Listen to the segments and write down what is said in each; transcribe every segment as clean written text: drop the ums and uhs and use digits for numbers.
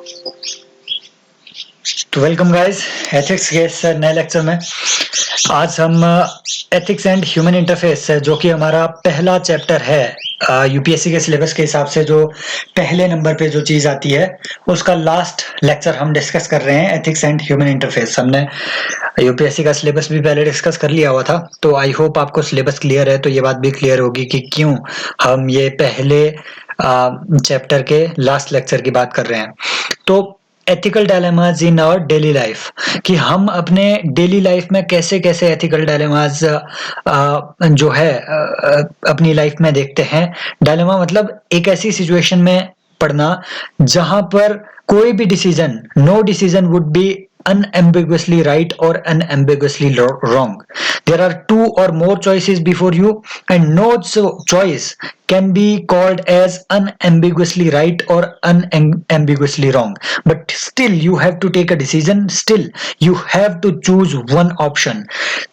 तो welcome guys ethics के इस नए लेक्चर में। आज हम एथिक्स एंड ह्यूमन इंटरफेस जो कि हमारा पहला चैप्टर है यूपीएससी के सिलेबस के हिसाब से, जो पहले नंबर पे जो चीज आती है उसका लास्ट लेक्चर हम डिस्कस कर रहे हैं, एथिक्स एंड ह्यूमन इंटरफेस। हमने यूपीएससी का सिलेबस भी पहले डिस्कस कर लिया हुआ था, तो आई होप आपको सिलेबस क्लियर है। तो ये बात भी क्लियर होगी कि क्यों हम ये पहले चैप्टर के लास्ट लेक्चर की बात कर रहे हैं। तो ethical dilemmas in our daily life, कि हम अपने डेली लाइफ में कैसे कैसे एथिकल डायलेमाज जो है अपनी लाइफ में देखते हैं। डायलेमा मतलब एक ऐसी सिचुएशन में पड़ना जहां पर कोई भी decision, no decision would be unambiguously right or unambiguously wrong. There are two or more choices before you, and no choice can be called as unambiguously right or unambiguously wrong. But still you have to take a decision, still you have to choose one option.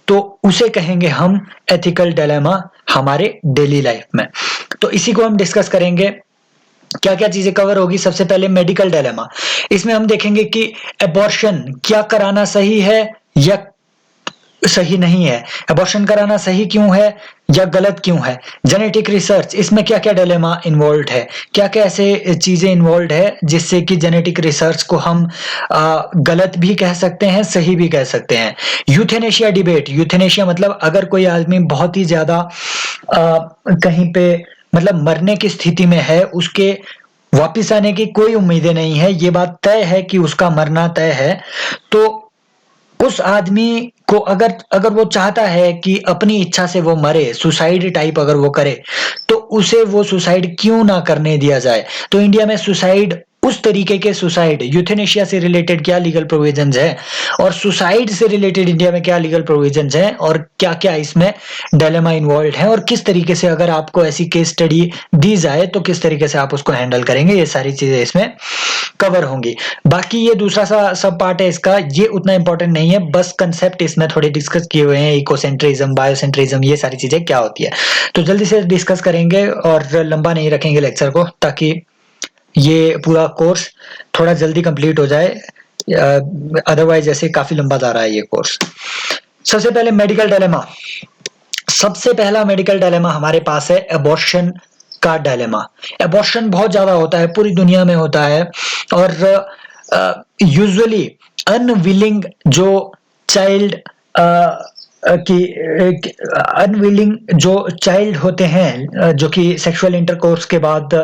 तो उसे कहेंगे हम ethical dilemma हमारे daily life में। तो इसी को हम डिस्कस करेंगे। क्या क्या चीजें कवर होगी? सबसे पहले मेडिकल डायलेमा। इसमें हम देखेंगे कि एबॉर्शन क्या कराना सही है या सही नहीं है, एबॉर्शन कराना सही क्यों है या गलत क्यों है। जेनेटिक रिसर्च, इसमें क्या क्या डायलेमा इन्वॉल्व है, क्या क्या ऐसे चीजें इन्वॉल्व है जिससे कि जेनेटिक रिसर्च को हम गलत भी कह सकते हैं, सही भी कह सकते हैं। यूथेनेशिया डिबेट, यूथेनेशिया मतलब अगर कोई आदमी बहुत ही ज्यादा कहीं पे मतलब मरने की स्थिति में है, उसके वापिस आने की कोई उम्मीदें नहीं है, ये बात तय है कि उसका मरना तय है, तो उस आदमी को अगर वो चाहता है कि अपनी इच्छा से वो मरे, सुसाइड टाइप अगर वो करे, तो उसे वो सुसाइड क्यों ना करने दिया जाए। तो इंडिया में सुसाइड, उस तरीके के सुसाइड, यूथेनेशिया से रिलेटेड क्या लीगल प्रोविजंस है और सुसाइड से रिलेटेड इंडिया में क्या लीगल प्रोविजंस हैं और क्या क्या इसमें डायलेमा इन्वॉल्व है, और किस तरीके से अगर आपको ऐसी केस स्टडी दी जाए तो किस तरीके से आप उसको हैंडल करेंगे, ये सारी चीजें इसमें कवर होंगी। बाकी ये दूसरा सा सब पार्ट है इसका, ये उतना इंपॉर्टेंट नहीं है, बस कंसेप्ट इसमें थोड़े डिस्कस किए हुए हैं, इकोसेंट्रिज्म, बायोसेंट्रिज्म, ये सारी चीजें क्या होती है। तो जल्दी से डिस्कस करेंगे और लंबा नहीं रखेंगे लेक्चर को, ताकि ये पूरा कोर्स थोड़ा जल्दी कंप्लीट हो जाए, अदरवाइज ऐसे काफी लंबा जा रहा है ये कोर्स। सबसे पहले मेडिकल डायलेमा। सबसे पहला मेडिकल डायलेमा हमारे पास है एबॉर्शन का डायलेमा। एबॉर्शन बहुत ज्यादा होता है, पूरी दुनिया में होता है, और यूजुअली अनविलिंग जो चाइल्ड अनविलिंग जो चाइल्ड होते हैं, जो कि सेक्सुअल इंटरकोर्स के बाद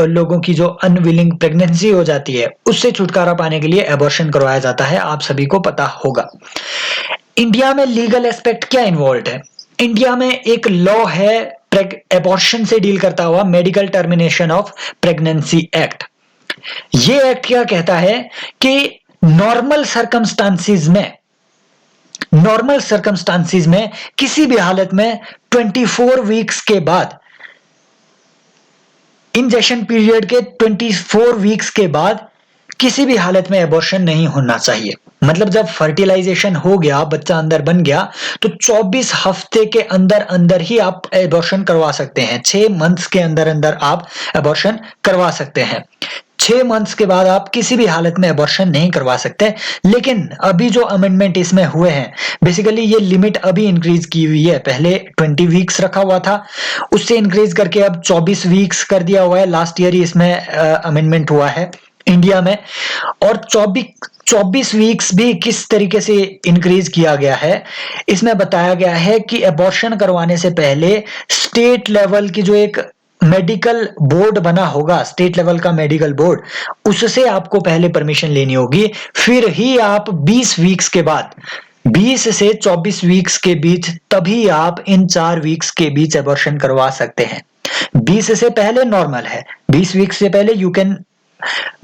लोगों की जो अनविलिंग प्रेगनेंसी हो जाती है, उससे छुटकारा पाने के लिए एबॉर्शन करवाया जाता है, आप सभी को पता होगा। इंडिया में लीगल एस्पेक्ट क्या इन्वॉल्व है? इंडिया में एक लॉ है एबॉर्शन से डील करता हुआ, medical termination of pregnancy act. ये एक्ट क्या कहता है कि नॉर्मल सर्कमस्टांसिस में किसी भी हालत में 24 वीक्स के बाद, इंजेक्शन पीरियड के 24 वीक्स के बाद किसी भी हालत में एबॉर्शन नहीं होना चाहिए। मतलब जब फर्टिलाइजेशन हो गया, बच्चा अंदर बन गया, तो 24 हफ्ते के अंदर अंदर ही आप एबॉर्शन करवा सकते हैं। 6 मंथ्स के अंदर अंदर आप एबॉर्शन करवा सकते हैं। 6 मंथ्स के बाद आप किसी भी हालत में एबॉर्शन नहीं करवा सकते। लेकिन अभी जो अमेंडमेंट इसमें हुए हैं, बेसिकली ये लिमिट अभी इंक्रीज की हुई है। पहले 20 वीक्स रखा हुआ था, उससे इंक्रीज करके अब 24 वीक्स कर दिया हुआ है। लास्ट ईयर ही इसमें अमेंडमेंट हुआ है इंडिया में। और 24 वीक्स भी किस तरीके से इंक्रीज किया गया है, इसमें बताया गया है कि एबॉर्शन करवाने से पहले स्टेट लेवल की जो एक मेडिकल बोर्ड बना होगा, स्टेट लेवल का मेडिकल बोर्ड, उससे आपको पहले परमिशन लेनी होगी, फिर ही आप 20 वीक्स के बाद, 20 से 24 वीक्स के बीच, तभी आप इन 4 वीक्स के बीच एबॉर्शन करवा सकते हैं। 20 से पहले नॉर्मल है, 20 वीक्स से पहले you can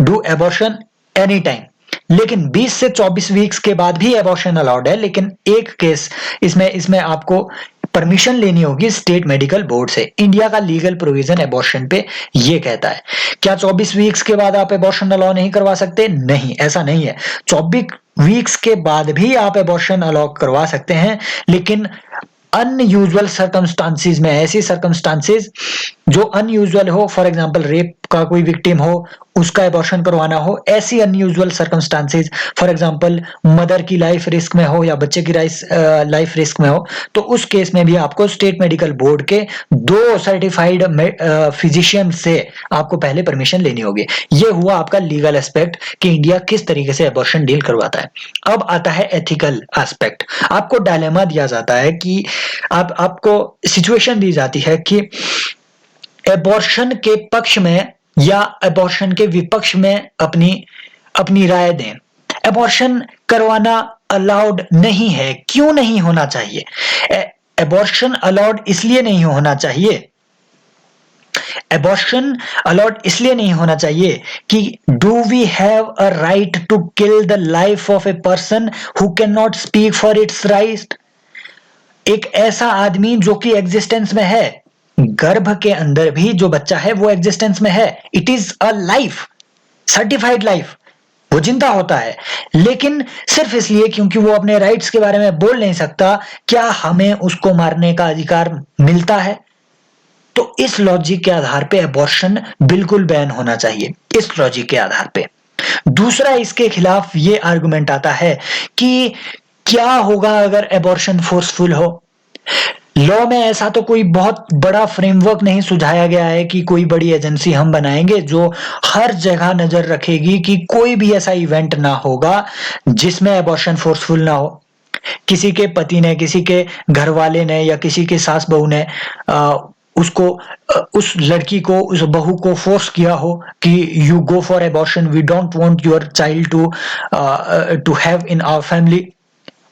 do abortion any time, लेकिन 20 से 24 वीक्स के बाद भी एबॉर्शन अलाउड है। लेकिन एक केस इसमें आपको परमिशन लेनी होगी स्टेट मेडिकल बोर्ड से। इंडिया का लीगल प्रोविजन एबॉर्शन पे ये कहता है। क्या 24 वीक्स के बाद आप एबॉर्शन अलाउ नहीं करवा सकते? नहीं, ऐसा नहीं है। 24 वीक्स के बाद भी आप एबॉर्शन अलाउ करवा सकते हैं, लेकिन अनयूजुअल सर्कमस्टांसिस में, ऐसी सर्कमस्टांसिस जो अनयूजुअल हो, फॉर एग्जांपल रेप का कोई विक्टिम हो, उसका एबॉर्शन करवाना हो, ऐसी unusual circumstances, for example mother की लाइफ रिस्क में हो या बच्चे की लाइफ रिस्क में हो, तो उस केस में भी आपको स्टेट मेडिकल बोर्ड के 2 सर्टिफाइड फिजिशियन से आपको पहले परमिशन लेनी होगी। ये हुआ आपका लीगल एस्पेक्ट कि इंडिया किस तरीके से एबॉर्शन डील करवाता है। अब आता है एथिकल एस्पेक्ट। आपको डायलेमा दिया जाता है कि आपको सिचुएशन दी जाती है कि एबॉर्शन के पक्ष में या एबॉर्शन के विपक्ष में अपनी अपनी राय दें। एबॉर्शन करवाना अलाउड नहीं है, क्यों नहीं होना चाहिए? एबॉर्शन अलाउड इसलिए नहीं होना चाहिए, एबॉर्शन अलाउड इसलिए नहीं होना चाहिए कि do we have a right to kill the life of a person who can not speak for its right? एक ऐसा आदमी जो कि एग्जिस्टेंस में है, गर्भ के अंदर भी जो बच्चा है वो एग्जिस्टेंस में है, it is a life, certified life, वो जिंदा होता है, लेकिन सिर्फ इसलिए क्योंकि वो अपने राइट्स के बारे में बोल नहीं सकता, क्या हमें उसको मारने का अधिकार मिलता है? तो इस लॉजिक के आधार पे एबॉर्शन बिल्कुल बैन होना चाहिए, इस लॉजिक के आधार पे। दूसरा इसके खिलाफ ये आर्गुमेंट आता है कि क्या होगा अगर एबॉर्शन फोर्सफुल हो? लॉ में ऐसा तो कोई बहुत बड़ा फ्रेमवर्क नहीं सुझाया गया है कि कोई बड़ी एजेंसी हम बनाएंगे जो हर जगह नजर रखेगी कि कोई भी ऐसा इवेंट ना होगा जिसमें एबॉर्शन फोर्सफुल ना हो। किसी के पति ने, किसी के घर वाले ने या किसी की सास बहू ने उसको उस लड़की को, उस बहू को फोर्स किया हो कि you go for abortion, we don't want your child to have in our family.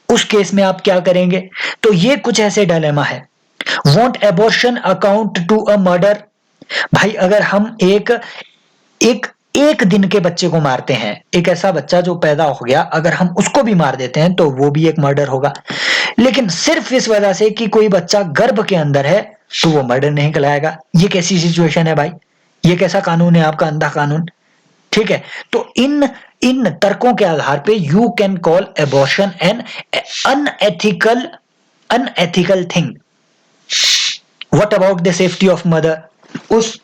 उस केस में आप क्या करेंगे? तो ये कुछ ऐसे डायलेमा है। Won't abortion account to a murder? भाई अगर हम एक एक एक दिन के बच्चे को मारते हैं, एक ऐसा बच्चा जो पैदा हो गया, अगर हम उसको भी मार देते हैं तो वो भी एक मर्डर होगा। लेकिन सिर्फ इस वजह से कि कोई बच्चा गर्भ के अंदर है तो वो मर्डर नहीं कहलाएगा। ये कैसी सिचुएशन है भाई? ये कैसा कानून है आपका, अंधा कानून? ठीक है, तो इन इन तर्कों के आधार पे you can call abortion an unethical unethical thing. What about the safety of mother? उस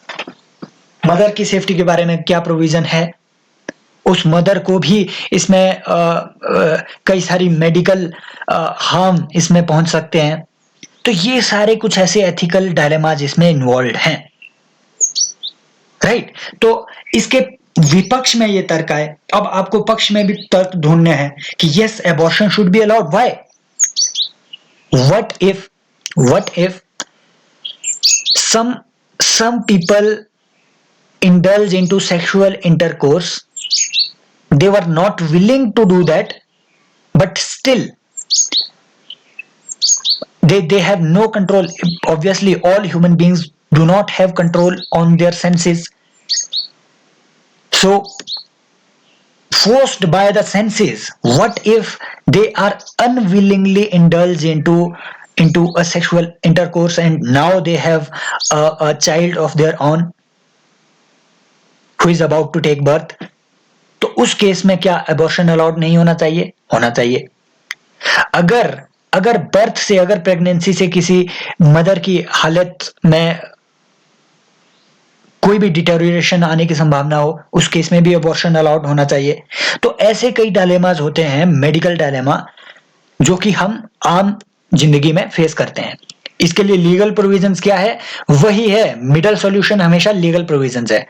मदर की सेफ्टी के बारे में क्या प्रोविजन है? उस मदर को भी इसमें कई सारी मेडिकल हार्म इसमें पहुंच सकते हैं। तो ये सारे कुछ ऐसे एथिकल डायलेमाज इसमें इन्वॉल्व हैं, राइट? तो इसके विपक्ष में ये तर्क आए। अब आपको पक्ष में भी तर्क ढूंढने हैं कि yes abortion should be allowed. Why? what if some people indulge into sexual intercourse, they were not willing to do that, but still they have no control. Obviously all human beings do not have control on their senses, so forced by the senses, what if they are unwillingly indulged into a sexual intercourse and now they have a child of their own who is about to take birth? तो उस case में क्या abortion allowed नहीं होना चाहिए? होना चाहिए। अगर अगर बर्थ से, अगर प्रेगनेंसी से किसी मदर की हालत में कोई भी डिटेरियोरेशन आने की संभावना हो, उस केस में भी एबॉर्शन अलाउड होना चाहिए। तो ऐसे कई डायलेमाज होते हैं, मेडिकल डायलेमा, जो कि हम आम जिंदगी में फेस करते हैं। इसके लिए लीगल प्रोविजंस क्या है? वही है, मिडल सॉल्यूशन हमेशा लीगल प्रोविजंस है।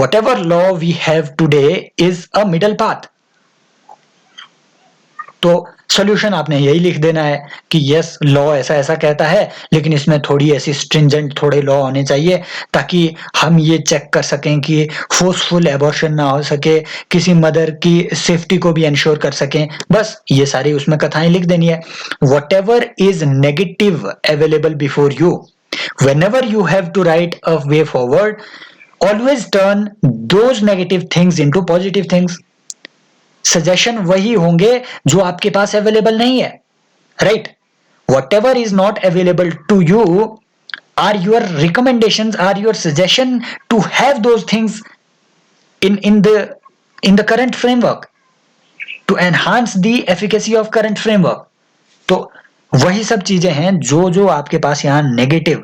whatever law we have today is a middle path। तो सॉल्यूशन आपने यही लिख देना है कि यस लॉ ऐसा ऐसा कहता है, लेकिन इसमें थोड़ी ऐसी स्ट्रिंजेंट थोड़े लॉ होने चाहिए ताकि हम ये चेक कर सकें कि फोर्सफुल एबॉर्शन ना हो सके, किसी मदर की सेफ्टी को भी इंश्योर कर सकें। बस ये सारी उसमें कथाएं लिख देनी है। whatever is negative available before you, whenever you have to write a way forward, always turn those negative things into positive things। Suggestion वही होंगे जो आपके पास अवेलेबल नहीं है, right? whatever is not available to you are your recommendations, are your suggestion to have those things in the current framework, to enhance the efficacy of current framework। तो वही सब चीजें हैं जो जो आपके पास यहाँ नेगेटिव,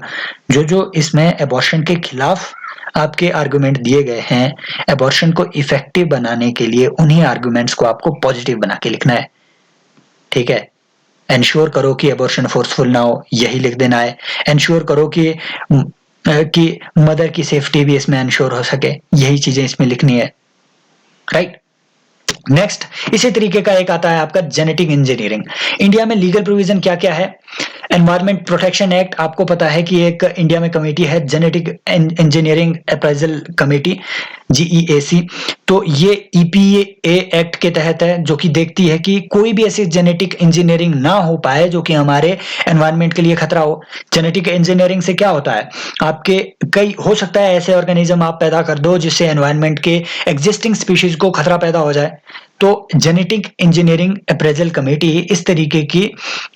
जो जो इसमें एबॉर्शन के खिलाफ आपके आर्गुमेंट दिए गए हैं, एबॉर्शन को इफेक्टिव बनाने के लिए उन्हीं आर्गुमेंट्स को आपको पॉजिटिव बना के लिखना है। ठीक है, एंश्योर करो कि एबॉर्शन फोर्सफुल ना हो, यही लिख देना है। एंश्योर करो कि मदर की सेफ्टी भी इसमें एंश्योर हो सके, यही चीजें इसमें लिखनी है, राइट। नेक्स्ट इसी तरीके का एक आता है आपका जेनेटिक इंजीनियरिंग। इंडिया में लीगल प्रोविजन क्या क्या है? एनवायरमेंट प्रोटेक्शन एक्ट, आपको पता है कि एक इंडिया में कमेटी है genetic engineering appraisal committee, GEAC. तो ये ईपीए एक्ट के तहत है, जो कि देखती है कि कोई भी ऐसी जेनेटिक इंजीनियरिंग ना हो पाए जो कि हमारे एनवायरमेंट के लिए खतरा हो। जेनेटिक इंजीनियरिंग से क्या होता है, आपके कई हो सकता है ऐसे ऑर्गेनिज्म आप पैदा कर दो जिससे एनवायरमेंट के एग्जिस्टिंग स्पीशीज को खतरा पैदा हो जाए। तो जेनेटिक इंजीनियरिंग अप्रेजल कमेटी इस तरीके की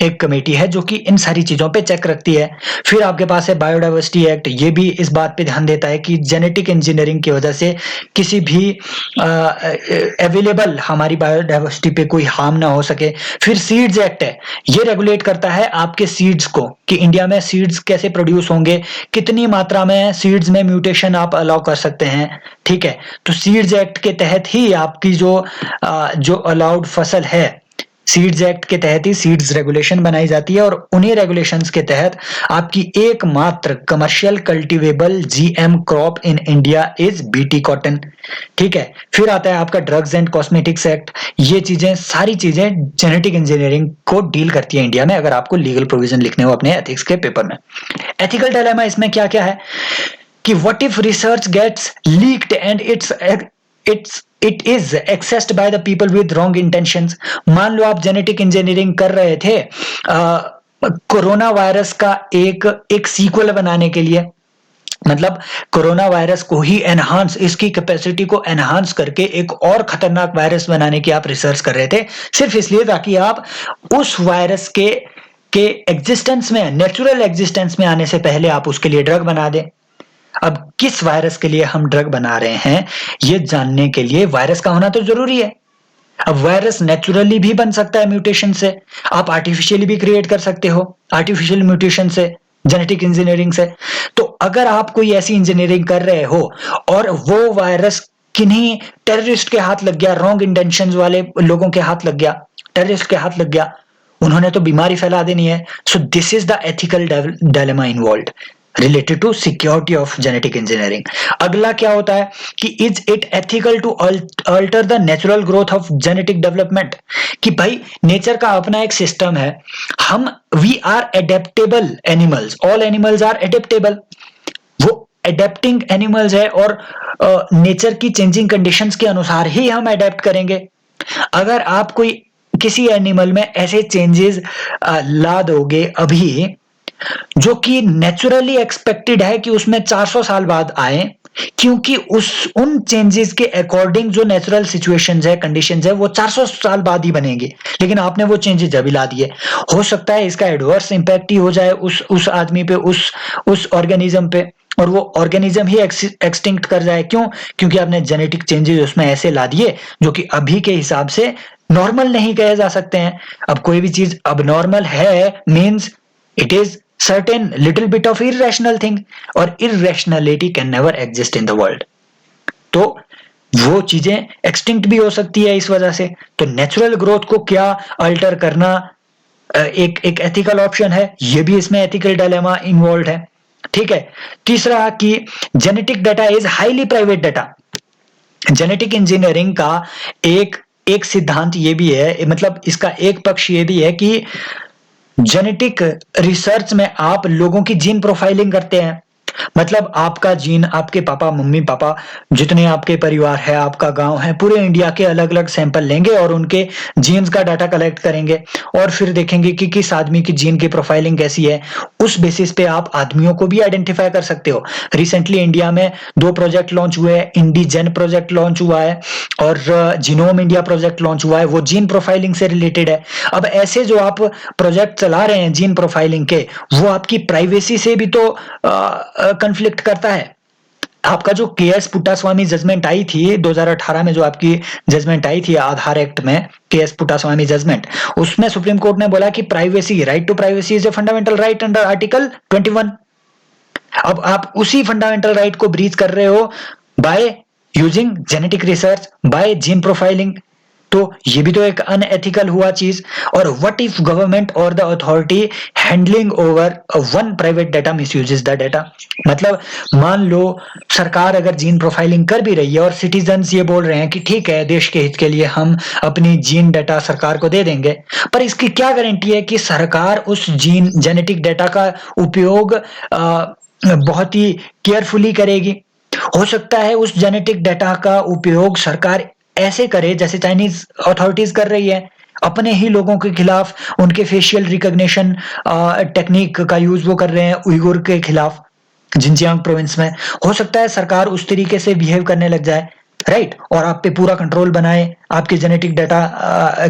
एक कमेटी है जो कि इन सारी चीजों पे चेक रखती है। फिर आपके पास है बायोडाइवर्सिटी एक्ट, ये भी इस बात पे ध्यान देता है कि जेनेटिक इंजीनियरिंग की वजह से किसी भी अवेलेबल हमारी बायोडाइवर्सिटी पे कोई हार्म ना हो सके। फिर सीड्स एक्ट है, ये रेगुलेट करता है आपके सीड्स को कि इंडिया में सीड्स कैसे प्रोड्यूस होंगे, कितनी मात्रा में सीड्स में म्यूटेशन आप अलाउ कर सकते हैं। ठीक है, तो सीड्स एक्ट के तहत ही आपकी जो अलाउड फसल है, सीड्स एक्ट के तहत ही सीड्स रेगुलेशन बनाई जाती है, और उन्हीं रेगुलेशंस के तहत आपकी एकमात्र commercial cultivable GM crop in India is BT cotton. ठीक है, फिर आता है आपका ड्रग्स एंड कॉस्मेटिक्स एक्ट। ये चीजें सारी चीजें जेनेटिक इंजीनियरिंग को डील करती है इंडिया में, अगर आपको लीगल प्रोविजन लिखने हो अपने एथिक्स के पेपर में। एथिकल डायलेमा इसमें क्या क्या है कि what if research gets leaked and it is accessed by the people with wrong intentions. मान लो आप जेनेटिक इंजीनियरिंग कर रहे थे कोरोना वायरस का एक सीक्वल बनाने के लिए, मतलब कोरोना वायरस को ही एनहांस, इसकी कैपेसिटी को एनहांस करके एक और खतरनाक वायरस बनाने की आप रिसर्च कर रहे थे, सिर्फ इसलिए ताकि आप उस वायरस के एग्जिस्टेंस में, नेचुरल एग्जिस्टेंस में आने से पहले आप उसके लिए ड्रग बना दें। अब किस वायरस के लिए हम ड्रग बना रहे हैं ये जानने के लिए वायरस का होना तो जरूरी है। अब वायरस नेचुरली भी बन सकता है म्यूटेशन से, आप आर्टिफिशियली भी क्रिएट कर सकते हो आर्टिफिशियल म्यूटेशन से, जेनेटिक इंजीनियरिंग से। तो अगर आप कोई ऐसी इंजीनियरिंग कर रहे हो और वो वायरस किन्हीं टेररिस्ट के हाथ लग गया, रॉन्ग इंटेंशंस वाले लोगों के हाथ लग गया, टेररिस्ट के हाथ लग गया, उन्होंने तो बीमारी फैला देनी है। So this is the ethical dilemma involved related to security of genetic engineering. अगला क्या होता है कि is it ethical to alter the natural growth of genetic development, कि भाई नेचर का अपना एक सिस्टम है, हम we are adaptable animals, all animals are adaptable, वो एडेप्टिंग एनिमल्स है और नेचर की चेंजिंग कंडीशंस के अनुसार ही हम एडेप्ट करेंगे। अगर आप कोई किसी एनिमल में ऐसे चेंजेस ला दोगे अभी जो कि नेचुरली एक्सपेक्टेड है कि उसमें 400 साल बाद आए, क्योंकि उन चेंजेस के अकॉर्डिंग जो नेचुरल सिचुएशंस है, कंडीशंस है, वो 400 साल बाद ही बनेंगे, लेकिन आपने वो चेंजेस अभी ला दिए। हो सकता है इसका एडवर्स इंपैक्ट ही हो जाए उस आदमी पे, उस ऑर्गेनिज्म पे, और वो ऑर्गेनिज्म ही एक्सटिंक्ट कर जाए। क्यों? क्योंकि आपने जेनेटिक चेंजेस उसमें ऐसे ला दिए जो कि अभी के हिसाब से नॉर्मल नहीं कहे जा सकते हैं। अब कोई भी चीज अब नॉर्मल है means it is certain little bit of irrational thing, और irrationality can never exist in the world। तो वो चीजें एक्सटिंक्ट भी हो सकती है इस वजह से। तो नेचुरल ग्रोथ को क्या अल्टर करना एक एथिकल ऑप्शन है, ये भी इसमें एथिकल डायलेमा इन्वॉल्व है। ठीक है, तीसरा कि genetic data is highly private data. Genetic engineering का एक सिद्धांत ये भी है, मतलब इसका एक पक्ष ये भी है कि जेनेटिक रिसर्च में आप लोगों की जीन प्रोफाइलिंग करते हैं, मतलब आपका जीन, आपके पापा मम्मी पापा जितने आपके परिवार है, आपका गांव है, पूरे इंडिया के अलग अलग सैंपल लेंगे और उनके जीन्स का डाटा कलेक्ट करेंगे और फिर देखेंगे कि किस आदमी की जीन की प्रोफाइलिंग कैसी है। उस बेसिस पे आप आदमियों को भी आइडेंटिफाई कर सकते हो। रिसेंटली इंडिया में 2 प्रोजेक्ट लॉन्च हुए हैं, इंडीजेन प्रोजेक्ट लॉन्च हुआ है और जीनोम इंडिया प्रोजेक्ट लॉन्च हुआ है, वो जीन प्रोफाइलिंग से रिलेटेड है। अब ऐसे जो आप प्रोजेक्ट चला रहे हैं जीन प्रोफाइलिंग के, वो आपकी प्राइवेसी से भी तो कंफ्लिक्ट करता है। आपका जो के.एस. पुट्टास्वामी जजमेंट आई थी 2018 में, जो आपकी जजमेंट आई थी आधार एक्ट में, के.एस. पुट्टास्वामी जजमेंट, उसमें सुप्रीम कोर्ट ने बोला कि privacy, right to privacy is a fundamental right under article 21। अब आप उसी फंडामेंटल राइट को ब्रीच कर रहे हो by using genetic research, by gene profiling, तो ये भी तो एक अनएथिकल हुआ चीज। और व्हाट इफ गवर्नमेंट और the authority handling over one private data misuses the data. मतलब मान लो सरकार अगर जीन प्रोफाइलिंग कर भी रही है और सिटीजन्स ये बोल रहे हैं कि ठीक है, देश के हित के लिए हम अपनी जीन डेटा सरकार को दे देंगे, पर इसकी क्या गारंटी है कि सरकार उस जीन जेनेटिक डेटा का उपयोग बहुत ही केयरफुली करेगी। हो सकता है उस जेनेटिक डेटा का उपयोग सरकार ऐसे करे जैसे चाइनीज अथॉरिटीज कर रही है, अपने ही लोगों के खिलाफ उनके फेशियल रिकॉग्निशन टेक्निक का यूज वो कर रहे हैं उइगुर के खिलाफ जिनजियांग प्रोविंस में। हो सकता है सरकार उस तरीके से बिहेव करने लग जाए, राइट, और आप पे पूरा कंट्रोल बनाए आपके जेनेटिक डाटा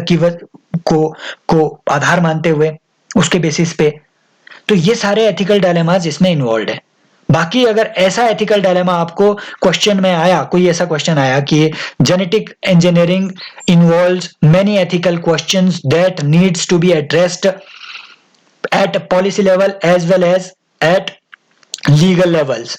को आधार मानते हुए उसके बेसिस पे। तो ये सारे एथिकल डायलेमास इसमें इन्वॉल्व है। बाकी अगर ऐसा एथिकल डायलेमा आपको क्वेश्चन में आया, कोई ऐसा क्वेश्चन आया कि genetic engineering involves many ethical questions that needs to be addressed at policy level as well as at legal levels,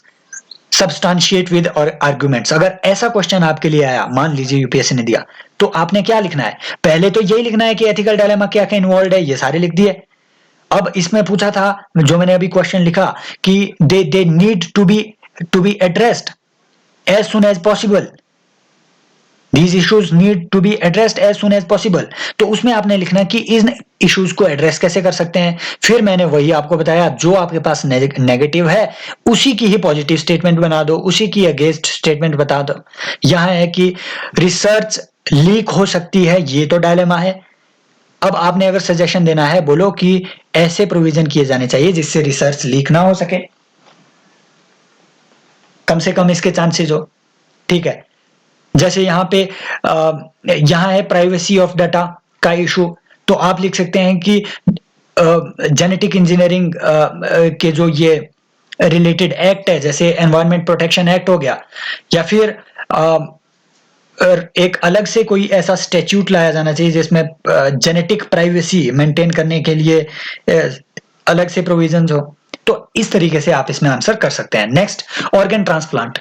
substantiate with और आर्गुमेंट्स, अगर ऐसा क्वेश्चन आपके लिए आया, मान लीजिए यूपीएससी ने दिया, तो आपने क्या लिखना है? पहले तो यही लिखना है कि एथिकल डायलेमा क्या क्या इन्वॉल्व है, ये सारे लिख दिए। अब इसमें पूछा था, जो मैंने अभी क्वेश्चन लिखा कि they need to be addressed as soon as possible, These issues need to be addressed as soon as possible। तो उसमें आपने लिखना कि इन इश्यूज को एड्रेस कैसे कर सकते हैं। फिर मैंने वही आपको बताया, जो आपके पास नेगेटिव है उसी की ही पॉजिटिव स्टेटमेंट बना दो, उसी की अगेंस्ट स्टेटमेंट बता दो। यहां है कि रिसर्च लीक हो सकती है, ये तो डायलेमा है। अब आपने अगर सजेशन देना है, बोलो कि ऐसे प्रोविजन किए जाने चाहिए जिससे रिसर्च लीक ना हो सके, कम से कम इसके चांसेस हो, ठीक है। जैसे यहाँ पे यहाँ है प्राइवेसी ऑफ डाटा का इशू, तो आप लिख सकते हैं कि जेनेटिक इंजीनियरिंग के जो ये रिलेटेड एक्ट है, जैसे एनवायरनमेंट प्रोटेक्शन एक्ट हो गया, या फिर एक अलग से कोई ऐसा स्टैट्यूट लाया जाना चाहिए जिसमें जेनेटिक प्राइवेसी मेंटेन करने के लिए अलग से प्रोविजंस हो। तो इस तरीके से आप इसमें आंसर कर सकते हैं। Next, organ transplant.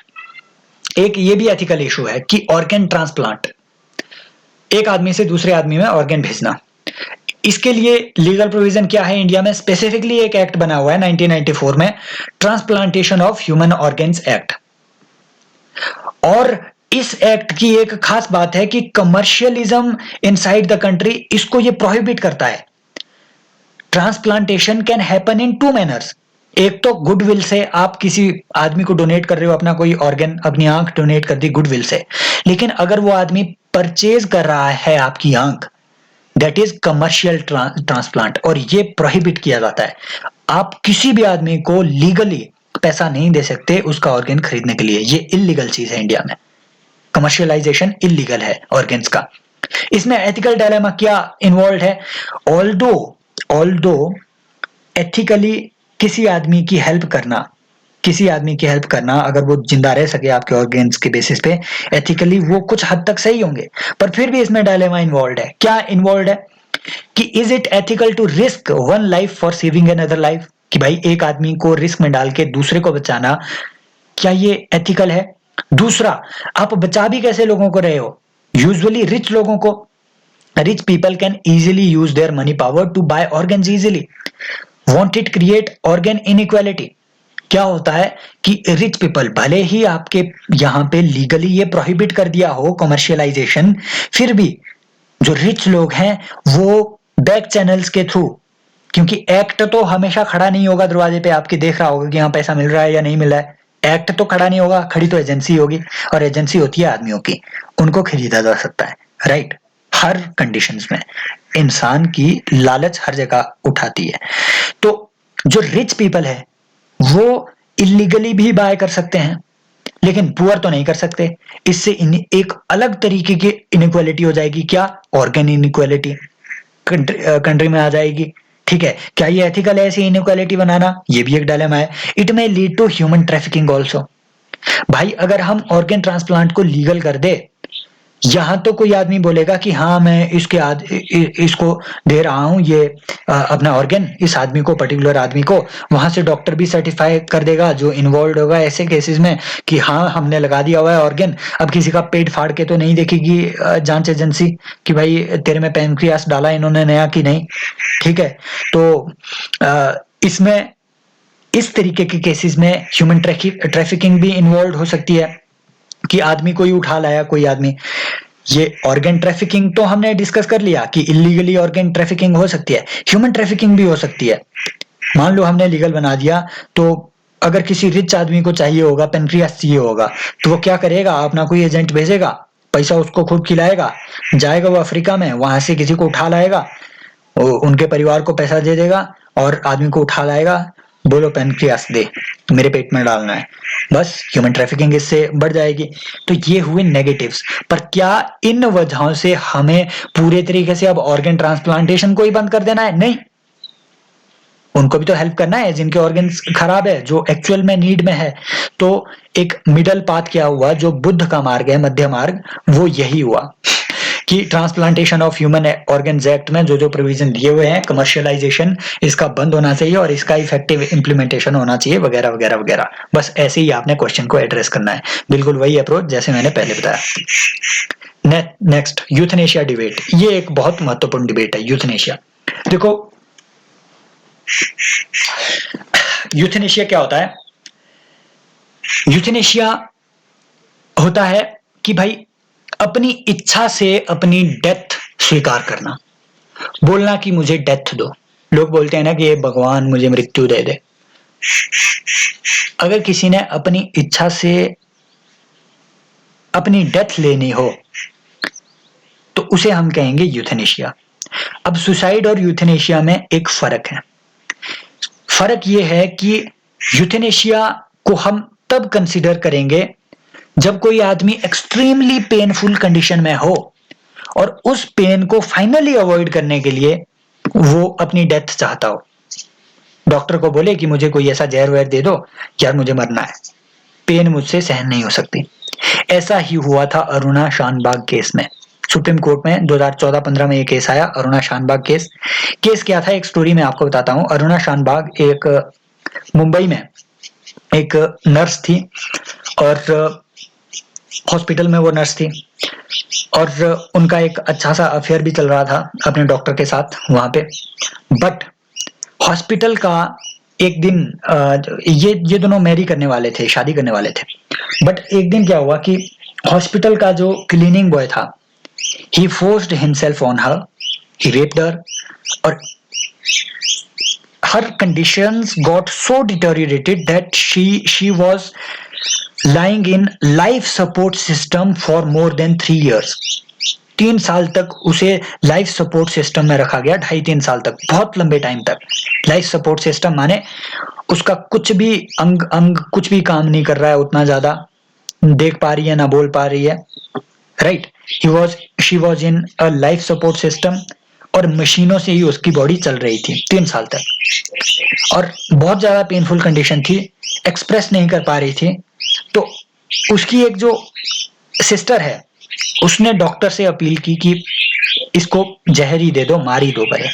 एक ये भी एथिकल इशू है कि ऑर्गन ट्रांसप्लांट, एक आदमी से दूसरे आदमी में ऑर्गन भेजना, इसके लिए लीगल प्रोविजन क्या है इंडिया में? स्पेसिफिकली एक एक्ट बना हुआ है 1994 में, transplantation of human organs act. और इस एक्ट की एक खास बात है कि कमर्शियलिज्म इनसाइड द कंट्री, इसको ये प्रोहिबिट करता है। Transplantation can happen in two manners. एक तो गुडविल से आप किसी आदमी को डोनेट कर रहे हो अपना कोई ऑर्गन, अपनी आंख डोनेट कर दी गुडविल से, लेकिन अगर वो आदमी परचेज कर रहा है आपकी आंख, दैट इज कमर्शियल ट्रांसप्लांट, और ये प्रोहिबिट किया जाता है। आप किसी भी आदमी को लीगली पैसा नहीं दे सकते उसका ऑर्गन खरीदने के लिए, ये इलीगल चीज है इंडिया में, कमर्शियलाइजेशन इलीगल है ऑर्गन्स का। इसमें एथिकल डायलेमा क्या इन्वॉल्व है? ऑल्दो एथिकली किसी आदमी की हेल्प करना, अगर वो जिंदा रह सके आपके ऑर्गन्स के बेसिस पे, एथिकली वो कुछ हद तक सही होंगे, पर फिर भी इसमें डायलेमा इन्वॉल्व है। क्या इन्वॉल्व है कि is it ethical to risk one life for saving another life, कि भाई एक आदमी को रिस्क में डाल के दूसरे को बचाना, क्या ये एथिकल है? दूसरा, आप बचा भी कैसे लोगों को रहे हो? यूजुअली रिच लोगों को, rich people can easily use their money power to buy organs easily. Won't it create organ inequality? क्या होता है कि रिच पीपल, भले ही आपके यहां पे लीगली ये प्रोहिबिट कर दिया हो कमर्शियलाइजेशन, फिर भी जो रिच लोग हैं वो बैक चैनल्स के थ्रू, क्योंकि एक्ट तो हमेशा खड़ा नहीं होगा दरवाजे पे आपके, देख रहा होगा कि यहाँ पैसा मिल रहा है या नहीं मिल रहा है, एक्ट तो खड़ा नहीं होगा, खड़ी तो एजेंसी होगी, और एजेंसी होती है आदमियों की, उनको खरीदा जा सकता है, राइट। हर कंडीशंस में इंसान की लालच हर जगह उठाती है। तो जो रिच पीपल है वो इलीगली भी बाय कर सकते हैं, लेकिन पुअर तो नहीं कर सकते। इससे एक अलग तरीके की इनइक्वालिटी हो जाएगी। क्या? ऑर्गन इनइक्वालिटी कंट्री में आ जाएगी, ठीक है। क्या ये एथिकल है ऐसी इनइक्वालिटी बनाना? ये भी एक डायलेमा है। It may lead to human trafficking also. भाई अगर हम ऑर्गन ट्रांसप्लांट को लीगल कर दे, यहां तो कोई आदमी बोलेगा कि हाँ मैं इसको दे रहा हूं ये अपना ऑर्गन इस आदमी को, पर्टिकुलर आदमी को, वहां से डॉक्टर भी सर्टिफाई कर देगा जो इन्वॉल्व होगा ऐसे केसेस में कि हाँ हमने लगा दिया हुआ है ऑर्गन। अब किसी का पेट फाड़ के तो नहीं देखेगी जांच एजेंसी कि भाई तेरे में पैनक्रियास डाला इन्होंने नया कि नहीं, ठीक है। तो इसमें इस तरीके के केसेस में ह्यूमन ट्रैफिकिंग भी इन्वॉल्व हो सकती है कि आदमी को ही उठा लाया कोई आदमी। ये ऑर्गन ट्रैफिकिंग तो हमने डिस्कस कर लिया कि इलीगली ऑर्गन ट्रैफिकिंग हो सकती है, ह्यूमन ट्रैफिकिंग भी हो सकती है। मान लो हमने लीगल बना दिया, तो अगर किसी रिच आदमी को चाहिए होगा, पेनक्रियास चाहिए होगा, तो वो क्या करेगा, अपना कोई एजेंट भेजेगा, पैसा उसको खुद खिलाएगा, जाएगा वो अफ्रीका में, वहां से किसी को उठा लाएगा, उनके परिवार को पैसा दे देगा और आदमी को उठा लाएगा, बोलो पेनक्रियास दे, मेरे पेट में डालना है, बस ह्यूमन ट्रैफिकिंग इससे बढ़ जाएगी। तो ये हुए नेगेटिव्स। पर क्या इन वजहों से हमें पूरे तरीके से अब ऑर्गन ट्रांसप्लांटेशन को ही बंद कर देना है? नहीं, उनको भी तो हेल्प करना है जिनके ऑर्गन्स खराब है, जो एक्चुअल में नीड में है। तो एक मिडल पाथ क्या हुआ, जो बुद्ध का मार्ग है, मध्य मार्ग, वो यही हुआ कि transplantation of human organs act में जो जो प्रोविजन दिए हुए हैं, कमर्शियलाइजेशन इसका बंद होना चाहिए और इसका इफेक्टिव इंप्लीमेंटेशन होना चाहिए, वगैरह वगैरह वगैरह। बस ऐसे ही आपने क्वेश्चन को एड्रेस करना है, बिल्कुल वही अप्रोच जैसे मैंने पहले बताया। Next, euthanasia debate. ये एक बहुत महत्वपूर्ण डिबेट है, यूथनेशिया। देखो यूथनेशिया क्या होता है? यूथनेशिया होता है कि भाई अपनी इच्छा से अपनी डेथ स्वीकार करना, बोलना कि मुझे डेथ दो। लोग बोलते हैं ना कि ये भगवान मुझे मृत्यु दे दे। अगर किसी ने अपनी इच्छा से अपनी डेथ लेनी हो तो उसे हम कहेंगे यूथनेशिया। अब सुसाइड और यूथनेशिया में एक फर्क है। फर्क यह है कि यूथनेशिया को हम तब कंसीडर करेंगे जब कोई आदमी एक्सट्रीमली पेनफुल कंडीशन में हो और उस पेन को फाइनली अवॉइड करने के लिए वो अपनी डेथ चाहता हो। डॉक्टर को बोले कि मुझे कोई ऐसा जहर वहर दे दो, यार मुझे मरना है, पेन मुझसे सहन नहीं हो सकती। ऐसा ही हुआ था अरुणा शानबाग केस में। सुप्रीम कोर्ट में 2014-15 में ये केस आया, अरुणा शानबाग केस। केस क्या था, एक स्टोरी मैं आपको बताता हूँ। अरुणा शानबाग एक मुंबई में एक नर्स थी और हॉस्पिटल में वो नर्स थी और उनका एक अच्छा सा अफेयर भी चल रहा था अपने डॉक्टर के साथ वहां पे। बट हॉस्पिटल का एक दिन ये दोनों मैरी करने वाले थे, शादी करने वाले थे। बट एक दिन क्या हुआ कि हॉस्पिटल का जो क्लीनिंग बॉय था, he forced himself on her, he raped her, और her conditions got so deteriorated that she was lying in life support system for more than 3 years. 3 साल तक उसे लाइफ सपोर्ट सिस्टम में रखा गया, 2.5-3 साल तक, बहुत लंबे टाइम तक। लाइफ सपोर्ट सिस्टम माने उसका कुछ भी अंग कुछ भी काम नहीं कर रहा है, उतना ज्यादा देख पा रही है ना बोल पा रही है, right. She was in a life support system और मशीनों से ही उसकी बॉडी चल रही थी 3 साल तक और बहुत ज्यादा पेनफुल कंडीशन थी, एक्सप्रेस नहीं कर पा रही थी। तो उसकी एक जो सिस्टर है, उसने डॉक्टर से अपील की कि इसको जहर ही दे दो, मार ही दो भाई,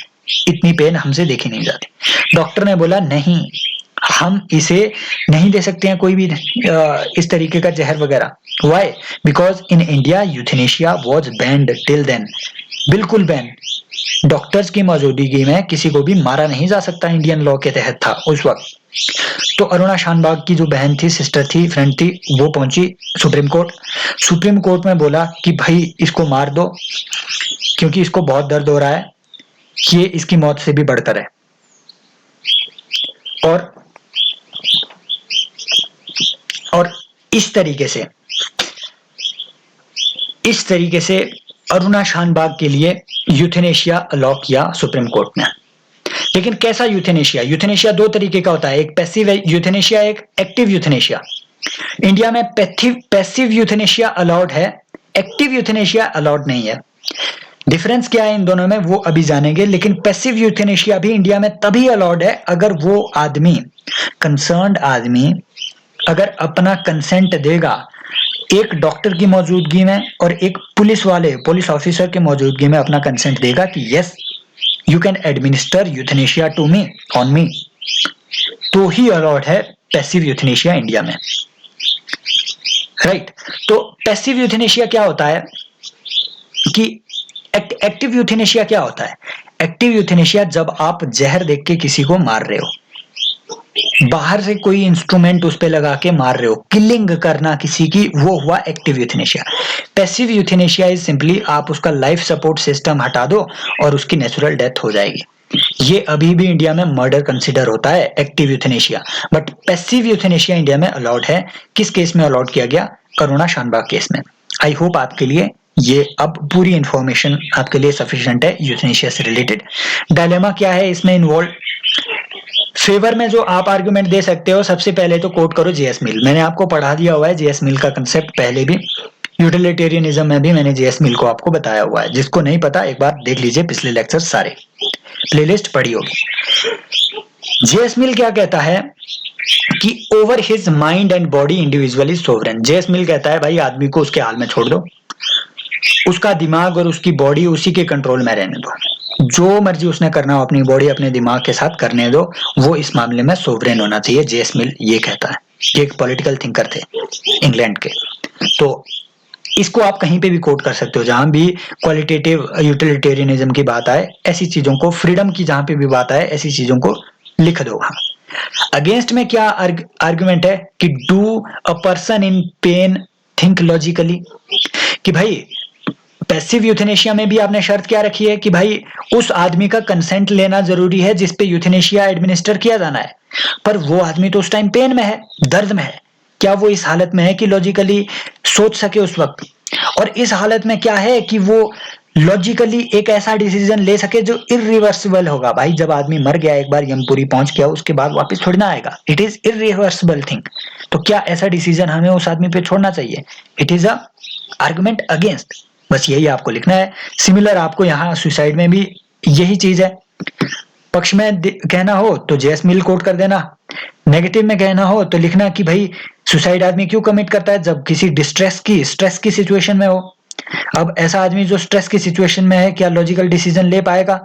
इतनी पेन हमसे देखी नहीं जाती। डॉक्टर ने बोला नहीं, हम इसे नहीं दे सकते हैं कोई भी इस तरीके का जहर वगैरह। Why? Because in India euthanasia was banned till then, बिल्कुल बैन। डॉक्टर्स की मौजूदगी में किसी को भी मारा नहीं जा सकता, इंडियन लॉ के तहत था उस वक्त। तो अरुणा शानबाग की जो बहन थी, सिस्टर थी, फ्रेंड थी, वो पहुंची सुप्रीम कोर्ट। सुप्रीम कोर्ट में बोला कि भाई इसको मार दो क्योंकि इसको बहुत दर्द हो रहा है, ये इसकी मौत से भी बढ़कर है। और इस तरीके से अरुणा शानबाग के लिए यूथनेशिया अलाउ किया सुप्रीम कोर्ट ने। लेकिन कैसा यूथनेशिया? यूथनेशिया 2 तरीके का होता है, एक पैसिव यूथनेशिया, एक एक्टिव यूथनेशिया। इंडिया में पैसिव यूथनेशिया अलाउड है, एक्टिव यूथनेशिया अलाउड नहीं है। डिफरेंस क्या है इन दोनों में वो अभी जानेंगे। लेकिन पैसिव यूथनेशिया भी इंडिया में तभी अलाउड है अगर वो आदमी, कंसर्न्ड आदमी, अगर अपना कंसेंट देगा एक डॉक्टर की मौजूदगी में और एक पुलिस ऑफिसर की मौजूदगी में अपना कंसेंट देगा कि yes you can administer euthanasia to me on me, तो ही अलाउड है पैसिव यूथनेशिया इंडिया में, राइट। तो पैसिव यूथनेशिया क्या होता है कि एक्टिव यूथनेशिया क्या होता है? एक्टिव यूथनेशिया जब आप जहर देख के किसी को मार रहे हो, बाहर से कोई इंस्ट्रूमेंट उस पे लगा के मार रहे हो, किलिंग करना किसी की, वो हुआ active euthanasia. Passive euthanasia is simply आप उसका लाइफ सपोर्ट सिस्टम हटा दो और उसकी नेचुरल डेथ हो जाएगी। ये अभी भी इंडिया में मर्डर कंसिडर होता है active euthanasia, but passive euthanasia India में अलाउड है। किस केस में अलाउड किया गया? करुणा शानबाग केस में। आई होप आपके लिए ये अब पूरी इंफॉर्मेशन आपके लिए सफिशिएंट है यूथनेशिया से रिलेटेड। डायलेमा क्या है इसमें इन्वॉल्व? फेवर में जो आप आर्गुमेंट दे सकते हो, सबसे पहले तो कोट करो जेएस मिल। मैंने आपको पढ़ा दिया हुआ है जेएस मिल का कंसेप्ट पहले भी, यूटिलिटेरियनिज्म में भी मैंने जेएस मिल को आपको बताया हुआ है। जिसको नहीं पता एक बार देख लीजिए पिछले लेक्चर, सारे प्लेलिस्ट पढ़ी होगी। जेएस मिल क्या कहता है कि over his mind and body individual is sovereign. J S Mill कहता है भाई आदमी को उसके हाल में छोड़ दो, उसका दिमाग और उसकी बॉडी उसी के कंट्रोल में रहने दो, जो मर्जी उसने करना हो अपनी बॉडी अपने दिमाग के साथ करने दो, वो इस मामले में सोवरेन होना चाहिए। जेएस मिल ये कहता है। ये एक पॉलिटिकल थिंकर थे इंग्लैंड के। तो इसको आप कहीं पे भी कोट कर सकते हो, जहां भी क्वालिटेटिव यूटिलिटेरियनिज्म की बात आए, ऐसी चीजों को, फ्रीडम की जहां पे भी बात आए, ऐसी चीजों को लिख दो वहां। अगेंस्ट में क्या आर्गुमेंट है कि do a person in pen think logically, कि भाई पैसिव यूथनेशिया में भी आपने शर्त क्या रखी है कि भाई उस आदमी का कंसेंट लेना जरूरी है जिस पे यूथनेशिया एडमिनिस्टर किया जाना है, पर वो आदमी तो उस टाइम पेन में है, दर्द में है। क्या वो इस हालत में है कि लॉजिकली सोच सके उस वक्त? और इस हालत में क्या है कि वो लॉजिकली एक ऐसा डिसीजन ले सके जो इरिवर्सिबल होगा? भाई जब आदमी मर गया, एक बार यमपुरी पहुंच गया, उसके बाद वापस थोड़ी ना आएगा। It is irreversible thing. तो क्या ऐसा डिसीजन हमें उस आदमी पे छोड़ना चाहिए? It is a argument against. बस यही आपको लिखना है। सिमिलर आपको यहाँ सुसाइड में भी यही चीज है। पक्ष में कहना हो तो जेएस मिल कोट कर देना, नेगेटिव में कहना हो तो लिखना कि भाई सुसाइड आदमी क्यों कमिट करता है? जब किसी स्ट्रेस की सिचुएशन में हो। अब ऐसा आदमी जो स्ट्रेस की सिचुएशन में है, क्या लॉजिकल डिसीजन ले पाएगा?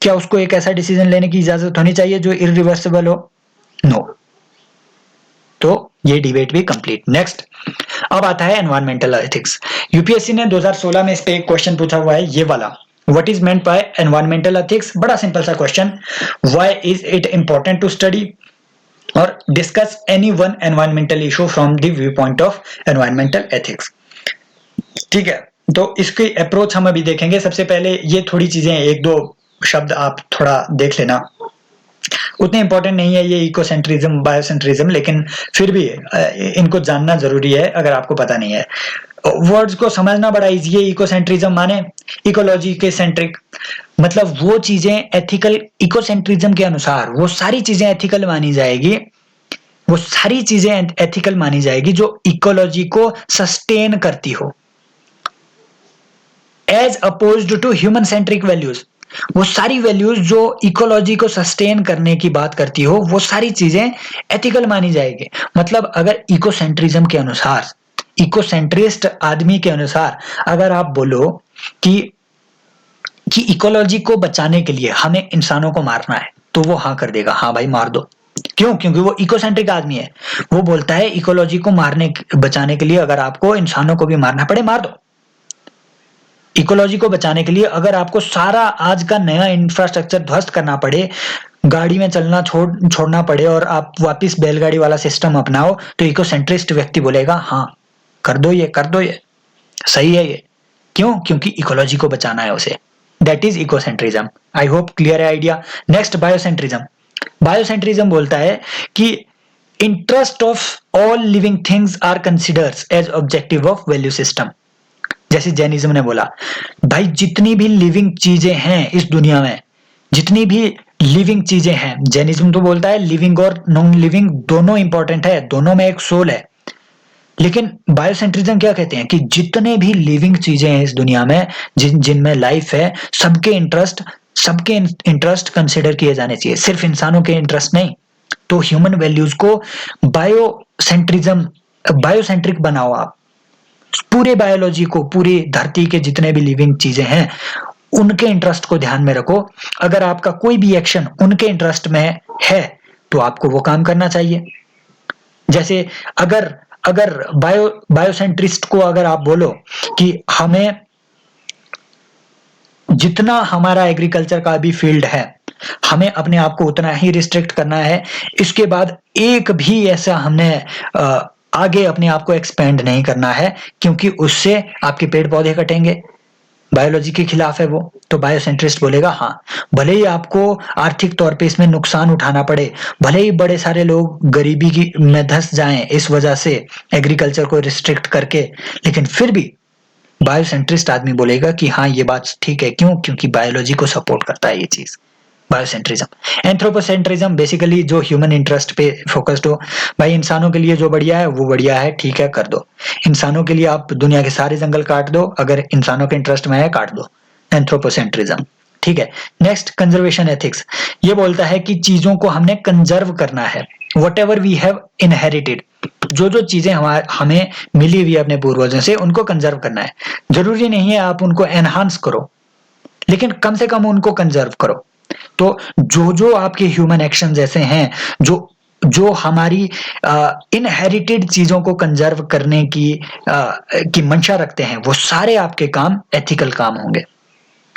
क्या उसको एक ऐसा डिसीजन लेने की इजाजत होनी चाहिए जो इरिवर्सिबल हो? नो। तो ये डिबेट भी कंप्लीट। नेक्स्ट अब आता है एनवायरमेंटल एथिक्स। यूपीएससी ने 2016 में इस पे एक क्वेश्चन पूछा हुआ है, ये वाला, what is meant by environmental ethics. बड़ा सिंपल सा question, why is it important to study और discuss any one environmental issue from the viewpoint of environmental ethics. ठीक है, तो इसकी अप्रोच हम अभी देखेंगे। सबसे पहले ये थोड़ी चीजें, एक दो शब्द आप थोड़ा देख लेना, उतने इंपॉर्टेंट नहीं है ये इकोसेंट्रिज्म बायोसेंट्रिज्म, लेकिन फिर भी इनको जानना जरूरी है अगर आपको पता नहीं है। वर्ड्स को समझना बड़ा इजी है। इकोसेंट्रिज्म माने इकोलॉजी के सेंट्रिक, मतलब वो चीजें एथिकल, इकोसेंट्रिज्म के अनुसार वो सारी चीजें एथिकल मानी जाएगी, वो सारी चीजें एथिकल मानी जाएगी जो इकोलॉजी को सस्टेन करती हो, as opposed to human centric values. वो सारी वैल्यूज जो इकोलॉजी को सस्टेन करने की बात करती हो, वो सारी चीजें एथिकल मानी जाएगी। मतलब अगर इकोसेंट्रिज्म के अनुसार, इकोसेंट्रिस्ट आदमी के अनुसार अगर आप बोलो कि इकोलॉजी को बचाने के लिए हमें इंसानों को मारना है, तो वो हाँ कर देगा, हाँ भाई मार दो। क्यों? क्योंकि वो इकोसेंट्रिक आदमी है। वो बोलता है इकोलॉजी को बचाने के लिए अगर आपको इंसानों को भी मारना पड़े, मार दो। इकोलॉजी को बचाने के लिए अगर आपको सारा आज का नया इंफ्रास्ट्रक्चर ध्वस्त करना पड़े, गाड़ी में चलना छोड़ना पड़े और आप वापस बैलगाड़ी वाला सिस्टम अपनाओ, तो इकोसेंट्रिस्ट व्यक्ति बोलेगा हाँ कर दो ये सही है ये। क्यों? क्योंकि इकोलॉजी को बचाना है उसे। That is ecocentrism. I hope clear है आइडिया। Next biocentrism. बायोसेंट्रिज्म बोलता है कि interest of all living things are considered as objective of value system. जैसे जैनिज्म ने बोला भाई जितनी भी लिविंग चीजें हैं इस दुनिया में, जितनी भी लिविंग चीजें हैं, जैनिज्म तो बोलता है लिविंग और नॉन लिविंग दोनों इंपॉर्टेंट है, दोनों में एक सोल है। लेकिन बायोसेंट्रिज्म क्या कहते हैं कि जितने भी लिविंग चीजें हैं इस दुनिया में, जिनमें लाइफ है, सबके इंटरेस्ट कंसिडर किए जाने चाहिए, सिर्फ इंसानों के इंटरेस्ट नहीं। तो ह्यूमन वैल्यूज को बायो सेंट्रिज्म, बायोसेंट्रिक बनाओ आप। पूरे बायोलॉजी को, पूरी धरती के जितने भी लिविंग चीजें हैं उनके इंटरेस्ट को ध्यान में रखो। अगर आपका कोई भी एक्शन उनके इंटरेस्ट में है तो आपको वो काम करना चाहिए। जैसे अगर अगर बायोसेंट्रिस्ट को अगर आप बोलो कि हमें जितना हमारा एग्रीकल्चर का अभी फील्ड है हमें अपने आप को उतना ही रिस्ट्रिक्ट करना है, इसके बाद एक भी ऐसा हमने आगे अपने आप को एक्सपेंड नहीं करना है, क्योंकि उससे आपके पेड़ पौधे कटेंगे, बायोलॉजी के खिलाफ है वो। तो बायोसेंट्रिस्ट बोलेगा हाँ, भले ही आपको आर्थिक तौर पे इसमें नुकसान उठाना पड़े, भले ही बड़े सारे लोग गरीबी की में धंस जाएं इस वजह से एग्रीकल्चर को रिस्ट्रिक्ट करके, लेकिन फिर भी बायोसेंट्रिस्ट आदमी बोलेगा कि हाँ ये बात ठीक है। क्यों? क्योंकि बायोलॉजी को सपोर्ट करता है ये चीज, बायोसेंट्रिज्म। एंथ्रोपोसेंट्रिज्म बेसिकली जो ह्यूमन इंटरेस्ट पे फोकस्ड हो, भाई इंसानों के लिए जो बढ़िया है वो बढ़िया है, ठीक है कर दो। इंसानों के लिए आप दुनिया के सारे जंगल काट दो, अगर इंसानों के इंटरेस्ट में है काट दो, एंथ्रोपोसेंट्रिज्म। ठीक है। नेक्स्ट कंजर्वेशन एथिक्स, ये बोलता है कि चीजों को हमने कंजर्व करना है। Whatever we have inherited, जो जो चीजें हमें मिली हुई है अपने पूर्वजों से उनको कंजर्व करना है। जरूरी नहीं है आप उनको एनहांस करो, लेकिन कम से कम उनको कंजर्व करो। तो जो जो आपके ह्यूमन एक्शंस ऐसे हैं जो हमारी इनहेरिटेड चीजों को कंजर्व करने की मंशा रखते हैं, वो सारे आपके काम एथिकल काम होंगे।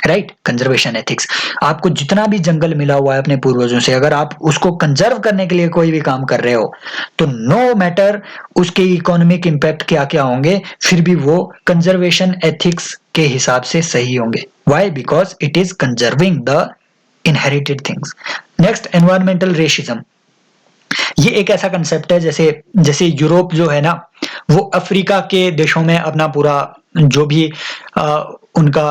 Right, conservation ethics. आपको जितना भी जंगल मिला हुआ है अपने पूर्वजों से, अगर आप उसको कंजर्व करने के लिए कोई भी काम कर रहे हो तो नो मैटर उसके इकोनॉमिक इम्पैक्ट क्या क्या होंगे, फिर भी वो कंजर्वेशन एथिक्स के हिसाब से सही होंगे। Why? Because it is conserving the inherited things. Next, environmental racism. ये एक ऐसा कंसेप्ट है जैसे जैसे यूरोप जो है ना, वो अफ्रीका के देशों में अपना पूरा जो भी उनका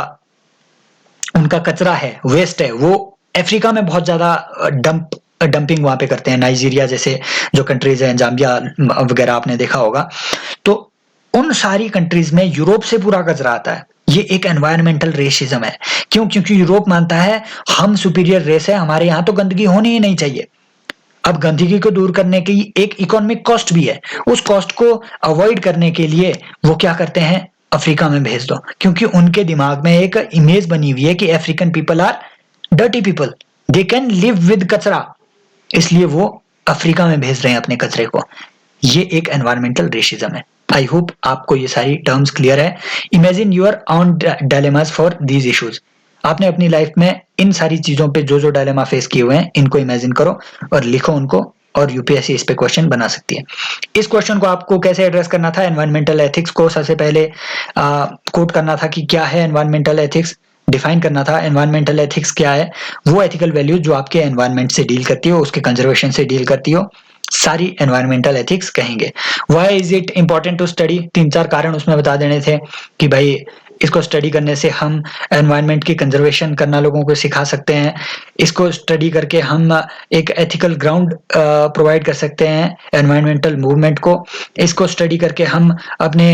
उनका कचरा है, वेस्ट है, वो अफ्रीका में बहुत ज्यादा डंपिंग वहां पे करते हैं। नाइजीरिया जैसे जो कंट्रीज हैं, जाम्बिया वगैरह आपने देखा होगा, तो उन सारी कंट्रीज में यूरोप से पूरा कचरा आता है। ये एक एनवायरमेंटल रेसिज्म है। क्यों? क्योंकि यूरोप मानता है हम सुपीरियर रेस है, हमारे यहाँ तो गंदगी होनी ही नहीं चाहिए। अब गंदगी को दूर करने की एक इकोनॉमिक कॉस्ट भी है, उस कॉस्ट को अवॉइड करने के लिए वो क्या करते हैं, अफ्रीका में भेज दो, क्योंकि उनके दिमाग में एक इमेज बनी हुई है कि African people are dirty people, they can live with कचरा, इसलिए वो अफ्रीका में भेज रहे हैं अपने कचरे को। ये एक एनवायरमेंटल रेसिज्म है। आई होप आपको ये सारी टर्म्स क्लियर है। Imagine you're on dilemmas for these issues. आपने अपनी लाइफ में इन सारी चीजों पे जो जो डायलेमा फेस किए हुए हैं इनको इमेजिन करो और लिखो उनको, और यूपीएससी इस पे क्वेश्चन बना सकती है। इस क्वेश्चन को आपको कैसे एड्रेस करना था, एनवायरमेंटल एथिक्स को सबसे पहले कोट करना था कि क्या है एनवायरमेंटल एथिक्स, डिफाइन करना था एनवायरमेंटल एथिक्स क्या है। वो एथिकल वैल्यूज जो आपके एनवायरमेंट से डील करती हो, उसके कंजर्वेशन से डील करती हो, सारी एनवायरमेंटल एथिक्स कहेंगे। Why is it important to study, 3-4 कारण उसमें बता देने थे कि भाई इसको स्टडी करने से हम एनवायरनमेंट की कंजर्वेशन करना लोगों को सिखा सकते हैं, इसको स्टडी करके हम एक एथिकल ग्राउंड प्रोवाइड कर सकते हैं एनवायरमेंटल मूवमेंट को, इसको स्टडी करके हम अपने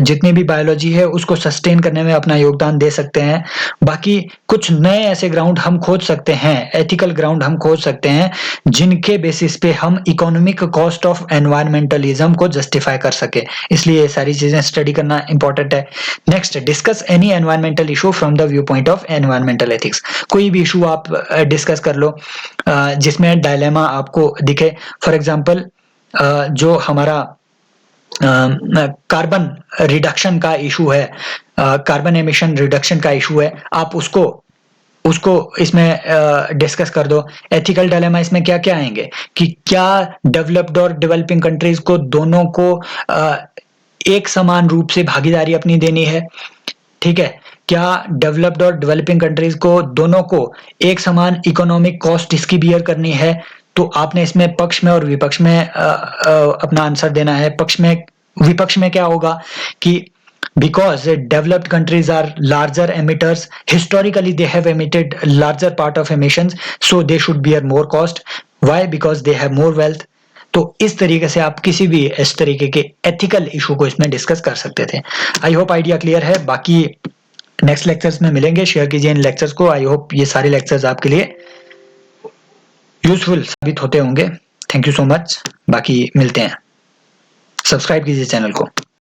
जितनी भी बायोलॉजी है उसको सस्टेन करने में अपना योगदान दे सकते हैं। बाकी कुछ नए ऐसे ग्राउंड हम खोज सकते हैं, एथिकल ग्राउंड हम खोज सकते हैं, जिनके बेसिस पे हम इकोनॉमिक कॉस्ट ऑफ एनवायरमेंटलिज्म को जस्टिफाई कर सके। इसलिए ये सारी चीजें स्टडी करना इंपॉर्टेंट है। Next, discuss any environmental issue from the viewpoint of environmental ethics. कोई भी इशू आप डिस्कस कर लो जिसमें डायलेमा आपको दिखे। फॉर एग्जांपल जो हमारा कार्बन रिडक्शन का इशू है, कार्बन एमिशन रिडक्शन का इशू है, आप उसको इसमें डिस्कस कर दो। एथिकल डायलेमा इसमें क्या क्या आएंगे कि क्या डेवलप्ड और डेवलपिंग कंट्रीज को दोनों को एक समान रूप से भागीदारी अपनी देनी है, ठीक है? क्या डेवलप्ड और डेवलपिंग कंट्रीज को दोनों को एक समान इकोनॉमिक कॉस्ट इसकी बियर करनी है? तो आपने इसमें पक्ष में और विपक्ष में अपना आंसर देना है। विपक्ष में क्या होगा कि because developed countries are larger emitters, historically they have emitted larger part of emissions, so they should bear more cost. Why? Because they have more wealth. तो इस तरीके से आप किसी भी इस तरीके के एथिकल इशू को इसमें डिस्कस कर सकते थे। आई होप आइडिया क्लियर है। बाकी नेक्स्ट लेक्चर्स में मिलेंगे, शेयर कीजिए इन लेक्चर्स को। आई होप ये सारे लेक्चर्स आपके लिए यूजफुल साबित होते होंगे। थैंक यू सो मच, बाकी मिलते हैं। सब्सक्राइब कीजिए चैनल को।